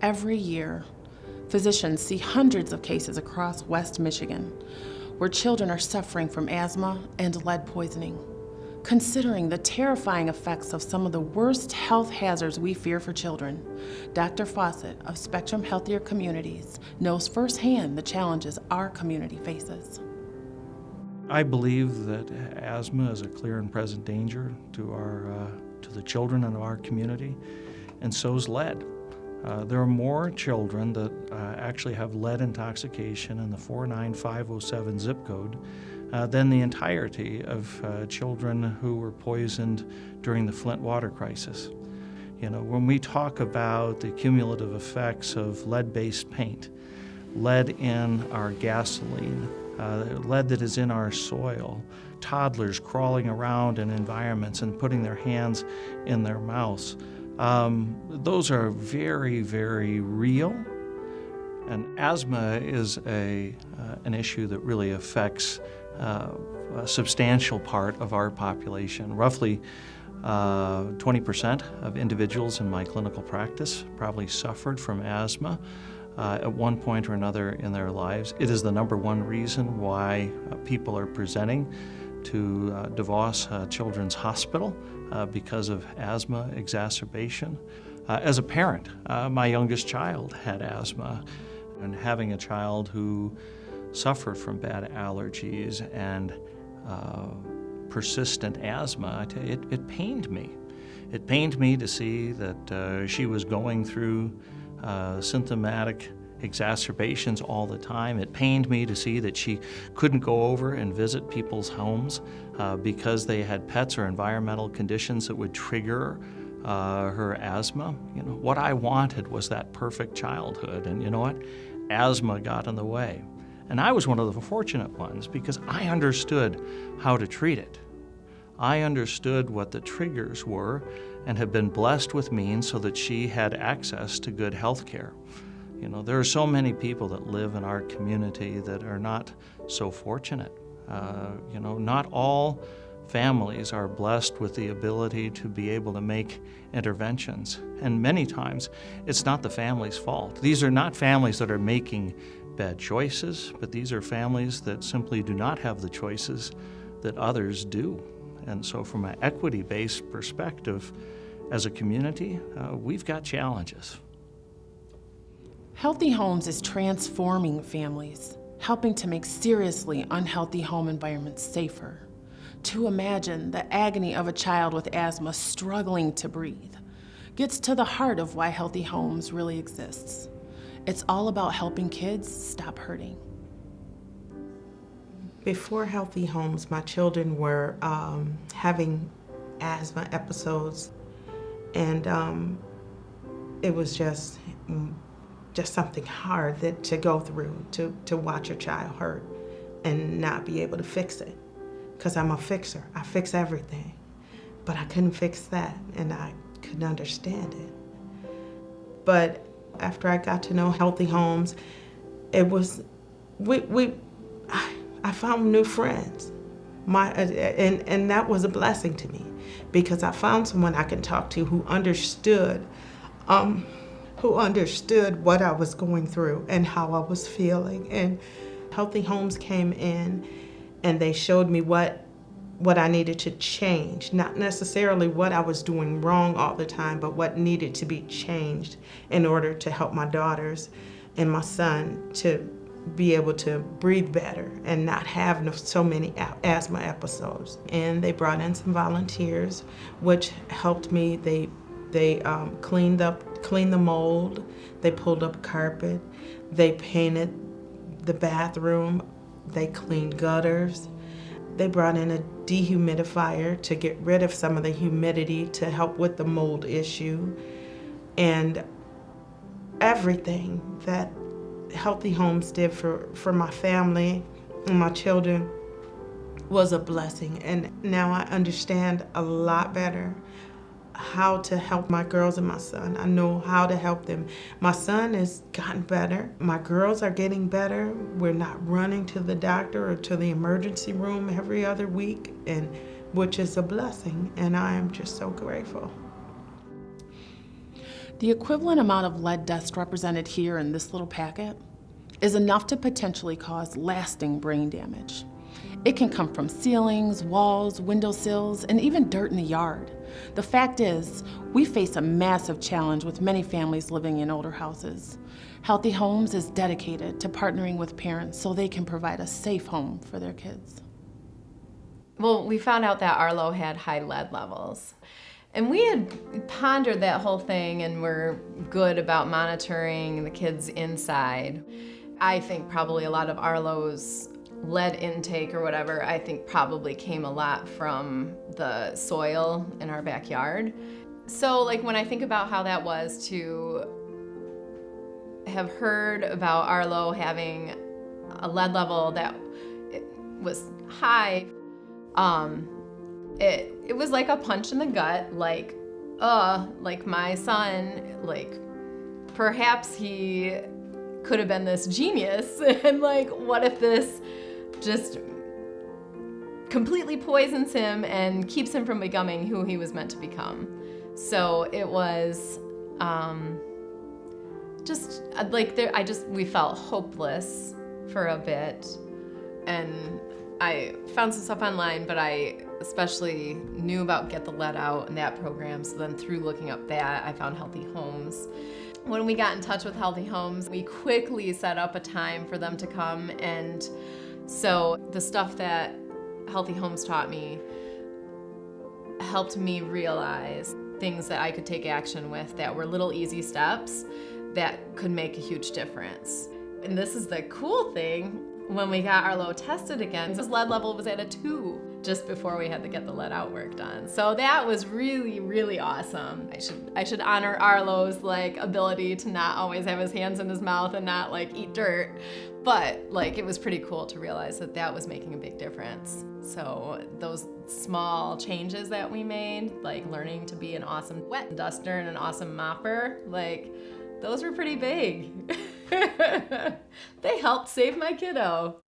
Every year, physicians see hundreds of cases across West Michigan where children are suffering from asthma and lead poisoning. Considering the terrifying effects of some of the worst health hazards we fear for children, Dr. Fawcett of Spectrum Healthier Communities knows firsthand the challenges our community faces. I believe that asthma is a clear and present danger to the children in our community, and so is lead. There are more children that actually have lead intoxication in the 49507 zip code than the entirety of children who were poisoned during the Flint water crisis. You know, when we talk about the cumulative effects of lead-based paint, lead in our gasoline, lead that is in our soil, toddlers crawling around in environments and putting their hands in their mouths, those are very, very real. And asthma is an issue that really affects a substantial part of our population. Roughly 20% of individuals in my clinical practice probably suffered from asthma at one point or another in their lives. It is the number one reason why people are presenting to DeVos Children's Hospital because of asthma exacerbation. As a parent, my youngest child had asthma, and having a child who suffered from bad allergies and persistent asthma, I tell you, it pained me. It pained me to see that she was going through symptomatic exacerbations all the time. It pained me to see that she couldn't go over and visit people's homes because they had pets or environmental conditions that would trigger her asthma. You know, what I wanted was that perfect childhood, and you know what? Asthma got in the way. And I was one of the fortunate ones because I understood how to treat it. I understood what the triggers were and have been blessed with means so that she had access to good health care. You know, there are so many people that live in our community that are not so fortunate. You know, not all families are blessed with the ability to be able to make interventions. And many times, it's not the family's fault. These are not families that are making bad choices, but these are families that simply do not have the choices that others do. And so from an equity-based perspective, as a community, we've got challenges. Healthy Homes is transforming families, helping to make seriously unhealthy home environments safer. To imagine the agony of a child with asthma struggling to breathe gets to the heart of why Healthy Homes really exists. It's all about helping kids stop hurting. Before Healthy Homes, my children were having asthma episodes, and it was just something hard to go through, to watch a child hurt and not be able to fix it. Because I'm a fixer. I fix everything. But I couldn't fix that, and I couldn't understand it. But after I got to know Healthy Homes, it was, I found new friends. And that was a blessing to me, because I found someone I can talk to who understood what I was going through and how I was feeling. And Healthy Homes came in and they showed me what I needed to change, not necessarily what I was doing wrong all the time, but what needed to be changed in order to help my daughters and my son to be able to breathe better and not have so many asthma episodes. And they brought in some volunteers, which helped me. They cleaned the mold, they pulled up carpet, they painted the bathroom, they cleaned gutters. They brought in a dehumidifier to get rid of some of the humidity to help with the mold issue. And everything that Healthy Homes did for my family and my children was a blessing. And now I understand a lot better how to help my girls and my son. I know how to help them. My son has gotten better. My girls are getting better. We're not running to the doctor or to the emergency room every other week, and which is a blessing, and I am just so grateful. The equivalent amount of lead dust represented here in this little packet is enough to potentially cause lasting brain damage. It can come from ceilings, walls, windowsills, and even dirt in the yard. The fact is, we face a massive challenge with many families living in older houses. Healthy Homes is dedicated to partnering with parents so they can provide a safe home for their kids. Well, we found out that Arlo had high lead levels. And we had pondered that whole thing and were good about monitoring the kids inside. I think probably a lot of Arlo's lead intake or whatever, I think probably came a lot from the soil in our backyard. So like when I think about how that was to have heard about Arlo having a lead level that was high, it was like a punch in the gut, like my son, like perhaps he could have been this genius, and like what if this just completely poisons him and keeps him from becoming who he was meant to become. So it was just like we felt hopeless for a bit, and I found some stuff online, but I especially knew about Get the Lead Out and that program, so then through looking up that, I found Healthy Homes. When we got in touch with Healthy Homes, we quickly set up a time for them to come, and so the stuff that Healthy Homes taught me helped me realize things that I could take action with that were little easy steps that could make a huge difference. And this is the cool thing, when we got Arlo tested again, his lead level was at a 2 just before we had to get the lead out work done. So that was really, really awesome. I should honor Arlo's like ability to not always have his hands in his mouth and not like eat dirt. But like it was pretty cool to realize that that was making a big difference. So those small changes that we made, like learning to be an awesome wet duster and an awesome mopper, like those were pretty big. They helped save my kiddo.